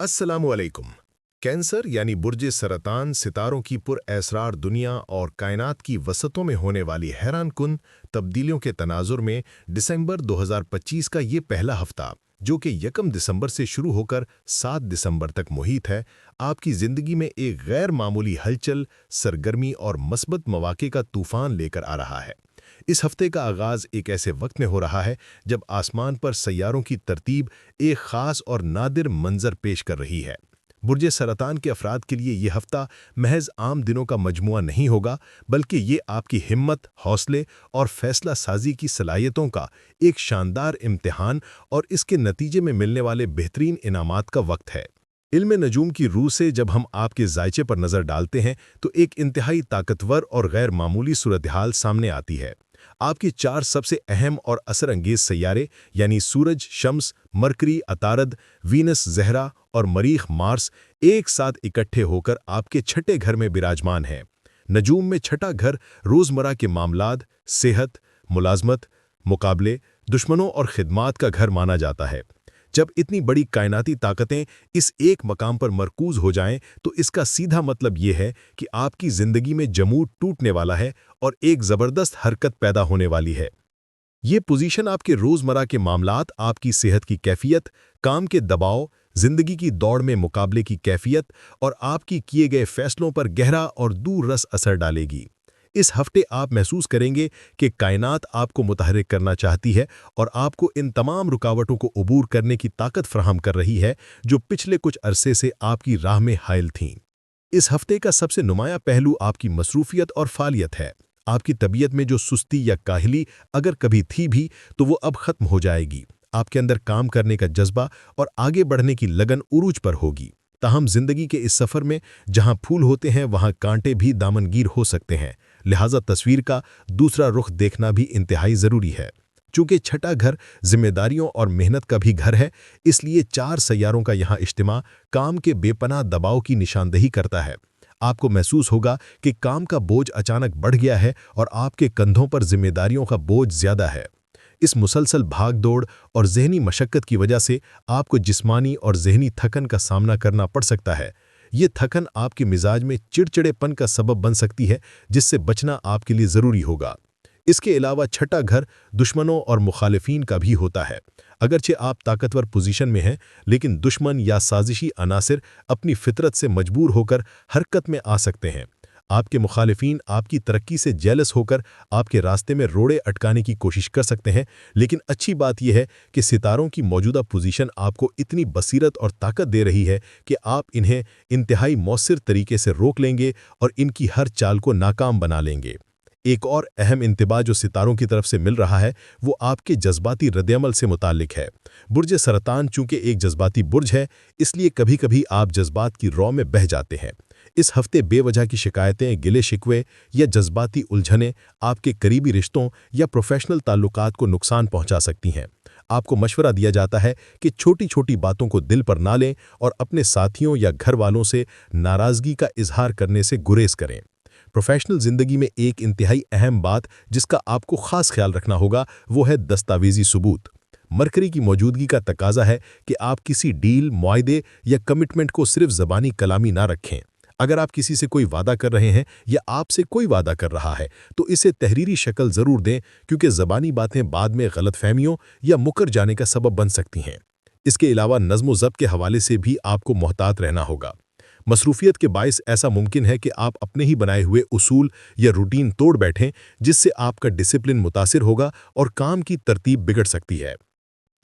अस्सलामु अलैकुम। कैंसर यानी बुर्ज सरतान सितारों की पुरअसरार दुनिया और कायनात की वसतों में होने वाली हैरानकुन तब्दीलियों के तनाजुर में दिसंबर 2025 का ये पहला हफ्ता, जो कि 1 दिसंबर से शुरू होकर 7 दिसंबर तक मुहित है, आपकी ज़िंदगी में एक गैर मामूली हलचल, सरगर्मी और मस्बत मौक़े का तूफ़ान लेकर आ रहा है। इस हफ्ते का आगाज़ एक ऐसे वक्त में हो रहा है जब आसमान पर सैयारों की तरतीब एक ख़ास और नादिर मंजर पेश कर रही है। बुर्ज सरतान के अफराद के लिए ये हफ्ता महज आम दिनों का मजमुआ नहीं होगा, बल्कि ये आपकी हिम्मत, हौसले और फैसला साजी की सलाहियतों का एक शानदार इम्तिहान और इसके नतीजे में मिलने वाले बेहतरीन इनामात का वक्त है। इल्म नजूम की रूह से जब हम आपके जायचे पर नज़र डालते हैं तो एक इंतहाई ताकतवर और गैर मामूली सूरत-हाल सामने आती है। आपके 4 सबसे अहम और असर अंगेज सैयारे यानी सूरज, शम्स, मरकरी, अतारद, वीनस, ज़हरा और मरीख, मार्स एक साथ इकट्ठे होकर आपके छठे घर में विराजमान हैं। नजूम में छठा घर रोज़मर्रा के मामलात, सेहत, मुलाजमत, मुकाबले, दुश्मनों और खिदमात का घर माना जाता है। जब इतनी बड़ी कायनाती ताकतें इस एक मकाम पर मरकूज हो जाएं, तो इसका सीधा मतलब ये है कि आपकी ज़िंदगी में जमूद टूटने वाला है और एक ज़बरदस्त हरकत पैदा होने वाली है। ये पोजीशन आपके रोज़मर्रा के मामलात, आपकी सेहत की कैफियत, काम के दबाव, ज़िंदगी की दौड़ में मुकाबले की कैफियत और आपकी किए गए फैसलों पर गहरा और दूररस असर डालेगी। इस हफ्ते आप महसूस करेंगे कि कायनात आपको मुतहर्रिक करना चाहती है और आपको इन तमाम रुकावटों को अबूर करने की ताकत फराहम कर रही है, जो पिछले कुछ अरसे से आपकी राह में हायल थीं। इस हफ्ते का सबसे नुमाया पहलू आपकी मसरूफियत और फालियत है। आपकी तबीयत में जो सुस्ती या काहली अगर कभी थी भी, तो वो अब खत्म हो जाएगी। आपके अंदर काम करने का जज्बा और आगे बढ़ने की लगन उरूज पर होगी। ताहम जिंदगी के इस सफ़र में जहां फूल होते हैं, वहां कांटे भी दामनगीर हो सकते हैं। लिहाजा तस्वीर का दूसरा रुख देखना भी इंतहाई ज़रूरी है। चूँकि छठा घर जिम्मेदारियों और मेहनत का भी घर है, इसलिए 4 सैयारों का यहाँ इज्तिमा काम के बेपनाह दबाव की निशानदेही करता है। आपको महसूस होगा कि काम का बोझ अचानक बढ़ गया है और आपके कंधों पर जिम्मेदारियों का बोझ ज़्यादा है। इस मुसलसल भाग दौड़ और ज़हनी मशक्क़त की वजह से आपको जिस्मानी और ज़हनी थकन का सामना करना पड़ सकता है। ये थकन आपके मिजाज में चिड़चिड़ेपन का सबब बन सकती है, जिससे बचना आपके लिए ज़रूरी होगा। इसके अलावा छठा घर दुश्मनों और मुखालिफिन का भी होता है। अगरचे आप ताकतवर पोजीशन में हैं, लेकिन दुश्मन या साजिशी अनासिर अपनी फितरत से मजबूर होकर हरकत में आ सकते हैं। आपके मुखालिफिन आपकी तरक्की से जेलस होकर आपके रास्ते में रोड़े अटकाने की कोशिश कर सकते हैं, लेकिन अच्छी बात यह है कि सितारों की मौजूदा पोजीशन आपको इतनी बसीरत और ताकत दे रही है कि आप इन्हें इंतहाई मौसर तरीके से रोक लेंगे और इनकी हर चाल को नाकाम बना लेंगे। एक और अहम इंतबा जो सितारों की तरफ से मिल रहा है, वो आपके जज्बाती रद्दअमल से मुताल्लिक है। बुर्ज सरतान चूंकि एक जज्बाती बुर्ज है, इसलिए कभी-कभी आप जज्बात की रौ में बह जाते हैं। इस हफ्ते बेवजह की शिकायतें, गिले शिकवे या जज्बाती उलझनें आपके करीबी रिश्तों या प्रोफेशनल ताल्लुकात को नुकसान पहुंचा सकती हैं। आपको मशवरा दिया जाता है कि छोटी-छोटी बातों को दिल पर ना लें और अपने साथियों या घर वालों से नाराज़गी का इजहार करने से गुरेज करें। प्रोफेशनल ज़िंदगी में एक इंतहाई अहम बात जिसका आपको ख़ास ख्याल रखना होगा, वो है दस्तावेज़ी सबूत। मरकरी की मौजूदगी का तकाजा है कि आप किसी डील, मुआहदे या कमिटमेंट को सिर्फ ज़बानी कलामी ना रखें। अगर आप किसी से कोई वादा कर रहे हैं या आपसे कोई वादा कर रहा है, तो इसे तहरीरी शक्ल ज़रूर दें, क्योंकि ज़बानी बातें बाद में गलतफहमियों या मुकर जाने का सबब बन सकती हैं। इसके अलावा नज़्म व ज़ब्त के हवाले से भी आपको मोहतात रहना होगा। मसरूफियत के बायस ऐसा मुमकिन है कि आप अपने ही बनाए हुए उसूल या रूटीन तोड़ बैठें, जिससे आपका डिसिप्लिन मुतासिर होगा और काम की तरतीब बिगड़ सकती है।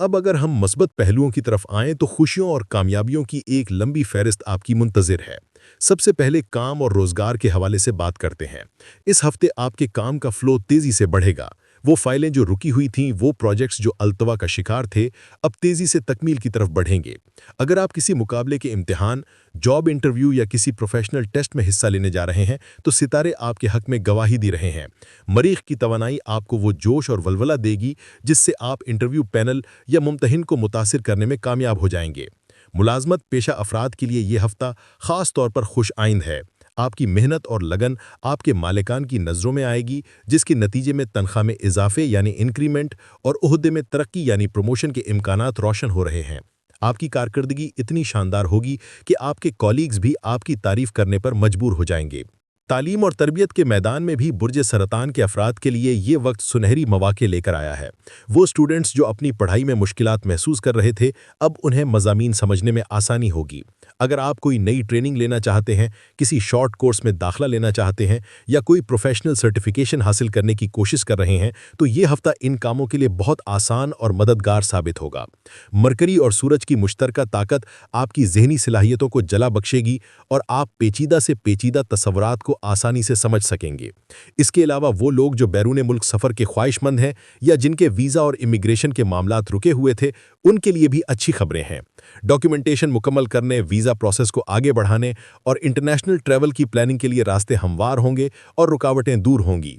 अब अगर हम मस्बत पहलुओं की तरफ आएं, तो खुशियों और कामयाबियों की एक लंबी फहरिस्त आपकी मुंतज़िर है। सबसे पहले काम और रोज़गार के हवाले से बात करते हैं। इस हफ्ते आपके काम का फ्लो तेज़ी से बढ़ेगा। वो फाइलें जो रुकी हुई थीं, वो प्रोजेक्ट्स जो अल्तवा का शिकार थे, अब तेज़ी से तकमील की तरफ बढ़ेंगे। अगर आप किसी मुकाबले के इम्तिहान, जॉब इंटरव्यू या किसी प्रोफेशनल टेस्ट में हिस्सा लेने जा रहे हैं, तो सितारे आपके हक में गवाही दे रहे हैं। मरीख की तवानाई आपको वो जोश और वलवला देगी, जिससे आप इंटरव्यू पैनल या मुम्तहिन को मुतासिर करने में कामयाब हो जाएंगे। मुलाजमत पेशा अफराद के लिए ये हफ्ता ख़ास तौर पर खुश आइंद है। आपकी मेहनत और लगन आपके मालिकान की नज़रों में आएगी, जिसके नतीजे में तनख्वाह में इजाफे यानी इंक्रीमेंट और ओहदे में तरक्की यानी प्रमोशन के इम्कानात रोशन हो रहे हैं। आपकी कारकर्दगी इतनी शानदार होगी कि आपके कॉलीग्स भी आपकी तारीफ करने पर मजबूर हो जाएंगे। तालीम और तरबियत के मैदान में भी बुर्ज सरतान के अफराद के लिए ये वक्त सुनहरी मौके लेकर आया है। वो स्टूडेंट्स जो अपनी पढ़ाई में मुश्किलात महसूस कर रहे थे, अब उन्हें मज़ामीन समझने में आसानी होगी। अगर आप कोई नई ट्रेनिंग लेना चाहते हैं, किसी शॉर्ट कोर्स में दाखिला लेना चाहते हैं या कोई प्रोफेशनल सर्टिफिकेशन हासिल करने की कोशिश कर रहे हैं, तो ये हफ्ता इन कामों के लिए बहुत आसान और मददगार साबित होगा। मरकरी और सूरज की मुश्तरका ताकत आपकी ज़हनी सलाहियतों को जला बख्शेगी और आप पेचीदा से पेचीदा तस्वुरात को आसानी से समझ सकेंगे। इसके अलावा वो लोग जो बैरून मुल्क सफ़र के ख्वाहिशमंद हैं या जिनके वीज़ा और इमिग्रेशन के मामलात रुके हुए थे, उनके लिए भी अच्छी खबरें हैं। डॉक्यूमेंटेशन मुकम्मल करने, वीज़ा प्रोसेस को आगे बढ़ाने और इंटरनेशनल ट्रैवल की प्लानिंग के लिए रास्ते हमवार होंगे और रुकावटें दूर होंगी।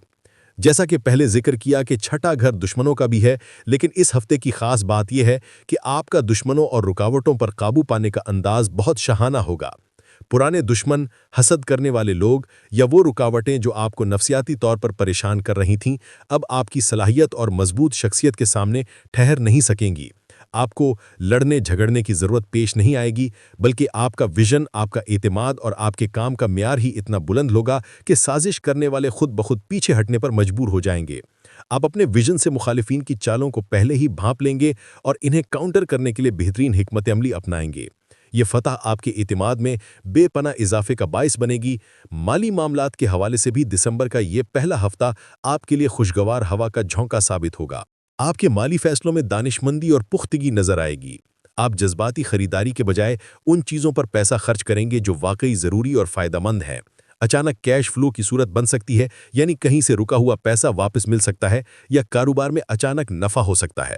जैसा कि पहले जिक्र किया कि छठा घर दुश्मनों का भी है, लेकिन इस हफ्ते की खास बात यह है कि आपका दुश्मनों और रुकावटों पर काबू पाने का अंदाज बहुत शहाना होगा। पुराने दुश्मन, हसद करने वाले लोग या वो रुकावटें जो आपको नफसियाती तौर पर परेशान कर रही थीं, अब आपकी सलाहियत और मजबूत शख्सियत के सामने ठहर नहीं सकेंगी। आपको लड़ने झगड़ने की ज़रूरत पेश नहीं आएगी, बल्कि आपका विजन, आपका एतमाद और आपके काम का म्यार ही इतना बुलंद होगा कि साजिश करने वाले खुद ब खुद पीछे हटने पर मजबूर हो जाएंगे। आप अपने विजन से मुखालिफिन की चालों को पहले ही भांप लेंगे और इन्हें काउंटर करने के लिए बेहतरीन हिकमत अमली अपनाएंगे। ये फतह आपके एतमाद में बेपना इजाफे का बाइस बनेगी। माली मामलात के हवाले से भी दिसंबर का ये पहला हफ्ता आपके लिए खुशगवार हवा का झोंका साबित होगा। आपके माली फैसलों में दानिशमंदी और पुख्तगी नजर आएगी। आप जज्बाती खरीदारी के बजाय उन चीज़ों पर पैसा खर्च करेंगे जो वाकई ज़रूरी और फ़ायदेमंद हैं। अचानक कैश फ्लो की सूरत बन सकती है, यानी कहीं से रुका हुआ पैसा वापस मिल सकता है या कारोबार में अचानक नफ़ा हो सकता है।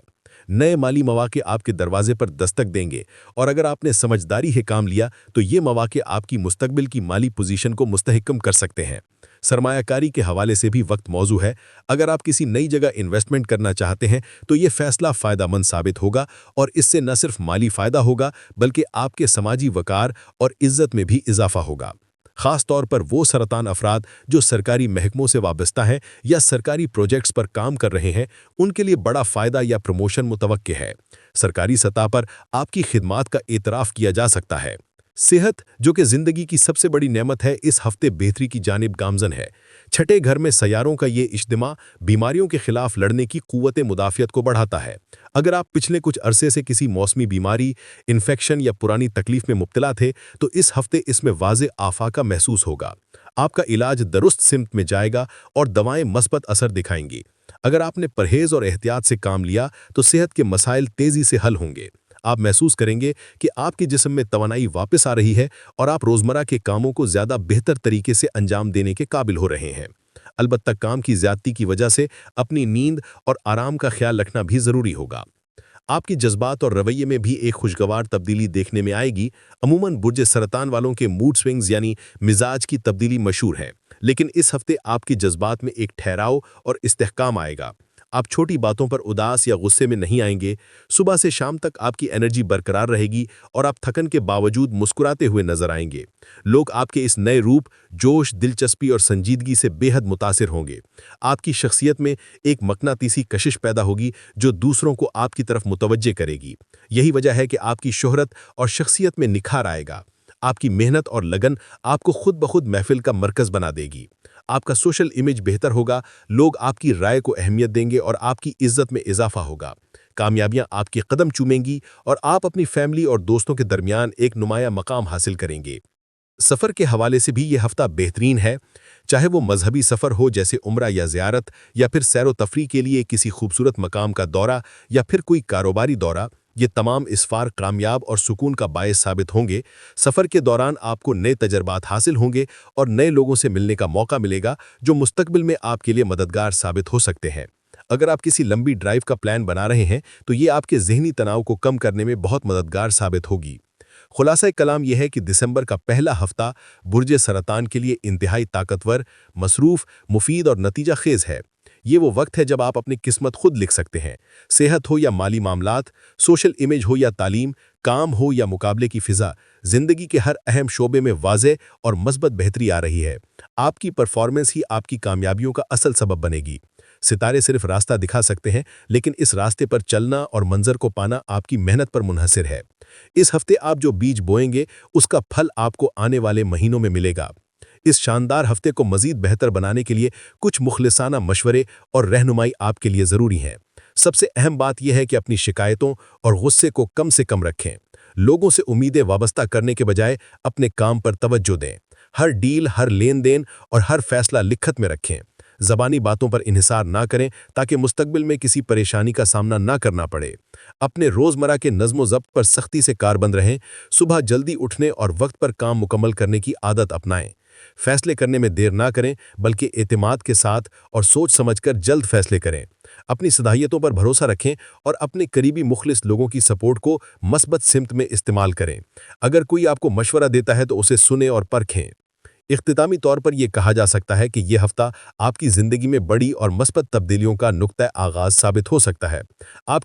नए माली मौके आपके दरवाजे पर दस्तक देंगे और अगर आपने समझदारी से काम लिया तो ये मौके आपकी मुस्तकबिल की माली पोजीशन को मुस्तहकम कर सकते हैं। सरमायाकारी के हवाले से भी वक्त मौजू है। अगर आप किसी नई जगह इन्वेस्टमेंट करना चाहते हैं तो ये फैसला फ़ायदेमंद साबित होगा और इससे न सिर्फ माली फ़ायदा होगा बल्कि आपके समाजी वकार और इज़्ज़त में भी इजाफा होगा। ख़ास तौर पर वो सरतान अफराद जो सरकारी महकमों से वाबस्ता हैं या सरकारी प्रोजेक्ट्स पर काम कर रहे हैं, उनके लिए बड़ा फ़ायदा या प्रमोशन मुतवक्के है। सरकारी सतह पर आपकी खिदमात का एतराफ़ किया जा सकता है। सेहत, जो कि ज़िंदगी की सबसे बड़ी नेमत है, इस हफ्ते बेहतरी की जानिब गामज़न है। छठे घर में सयारों का ये इज्तिमा बीमारियों के खिलाफ लड़ने की क़ुव्वत मुदाफ़ियत को बढ़ाता है। अगर आप पिछले कुछ अरसे से किसी मौसमी बीमारी, इन्फेक्शन या पुरानी तकलीफ में मुब्तला थे, तो इस हफ्ते इसमें वाज़े आफाका महसूस होगा। आपका इलाज दुरुस्त सिमत में जाएगा और दवाएं मस्बत असर दिखाएंगी। अगर आपने परहेज़ और एहतियात से काम लिया तो सेहत के मसाइल तेज़ी से हल होंगे। आप महसूस करेंगे कि आपके जिस्म में तवानाई वापस आ रही है और आप रोज़मर्रा के कामों को ज़्यादा बेहतर तरीके से अंजाम देने के काबिल हो रहे हैं। अलबत्ता काम की ज़्यादती की वजह से अपनी नींद और आराम का ख्याल रखना भी ज़रूरी होगा। आपके जज्बात और रवैये में भी एक खुशगवार तब्दीली देखने में आएगी। अमूमन बुर्ज सरतान वालों के मूड स्विंग्स यानी मिजाज की तब्दीली मशहूर है, लेकिन इस हफ्ते आपके जज्बात में एक ठहराव और इस्तेहकाम आएगा। आप छोटी बातों पर उदास या गुस्से में नहीं आएंगे। सुबह से शाम तक आपकी एनर्जी बरकरार रहेगी और आप थकन के बावजूद मुस्कुराते हुए नजर आएंगे। लोग आपके इस नए रूप, जोश, दिलचस्पी और संजीदगी से बेहद मुतासिर होंगे। आपकी शख्सियत में एक मकनातीसी कशिश पैदा होगी जो दूसरों को आपकी तरफ मुतवज्जे करेगी। यही वजह है कि आपकी शोहरत और शख्सियत में निखार आएगा। आपकी मेहनत और लगन आपको खुद ब खुद महफिल का मरकज़ बना देगी। आपका सोशल इमेज बेहतर होगा, लोग आपकी राय को अहमियत देंगे और आपकी इज्जत में इजाफा होगा। कामयाबियां आपके कदम चूमेंगी और आप अपनी फैमिली और दोस्तों के दरमियान एक नुमाया मकाम हासिल करेंगे। सफ़र के हवाले से भी ये हफ्ता बेहतरीन है। चाहे वो मजहबी सफ़र हो जैसे उम्रा या ज़ियारत, या फिर सैर व तफरी के लिए किसी खूबसूरत मकाम का दौरा, या फिर कोई कारोबारी दौरा, ये तमाम इसफार कामयाब और सुकून का बायस साबित होंगे। सफ़र के दौरान आपको नए तजर्बात हासिल होंगे और नए लोगों से मिलने का मौका मिलेगा जो मुस्तकबिल में आपके लिए मददगार साबित हो सकते हैं। अगर आप किसी लंबी ड्राइव का प्लान बना रहे हैं तो ये आपके ज़हनी तनाव को कम करने में बहुत मददगार साबित होगी। खुलासा कलाम यह है कि दिसंबर का पहला हफ्ता बुर्ज सरतान के लिए इंतहाई ताकतवर, मसरूफ़, मुफीद और नतीजा खेज़ है। ये वो वक्त है जब आप अपनी किस्मत खुद लिख सकते हैं। सेहत हो या माली मामलात, सोशल इमेज हो या तालीम, काम हो या मुकाबले की फ़िज़ा, ज़िंदगी के हर अहम शोबे में वाज़े और मस्बत बेहतरी आ रही है। आपकी परफॉर्मेंस ही आपकी कामयाबियों का असल सबब बनेगी। सितारे सिर्फ रास्ता दिखा सकते हैं, लेकिन इस रास्ते पर चलना और मंजर को पाना आपकी मेहनत पर मुनहसर है। इस हफ्ते आप जो बीज बोएंगे उसका फल आपको आने वाले महीनों में मिलेगा। इस शानदार हफ्ते को मजीद बेहतर बनाने के लिए कुछ मुखलिसाना मशवरे और रहनुमाई आपके लिए ज़रूरी है। सबसे अहम बात यह है कि अपनी शिकायतों और गुस्से को कम से कम रखें। लोगों से उम्मीदें वाबस्ता करने के बजाय अपने काम पर तवज्जो दें। हर डील, हर लेन देन और हर फैसला लिखत में रखें। ज़बानी बातों पर इन्हिसार ना करें ताकि मुस्तकबिल में किसी परेशानी का सामना ना करना पड़े। अपने रोज़मर्रा के नज़्म ज़ब्त पर सख्ती से कारबंद रहें। सुबह जल्दी उठने और वक्त पर काम मुकम्मल करने की आदत अपनाएं। फैसले करने में देर ना करें, बल्कि एतमाद के साथ और सोच समझकर जल्द फैसले करें। अपनी सलाहियतों पर भरोसा रखें और अपने करीबी मुखलिस लोगों की सपोर्ट को मस्बत सिमत में इस्तेमाल करें। अगर कोई आपको मशवरा देता है तो उसे सुने और परखें। इख्तितामी तौर पर यह कहा जा सकता है कि यह हफ्ता आपकी ज़िंदगी में बड़ी और मस्बत तब्दीलियों का नुक्ता आगाज़ साबित हो सकता है। आप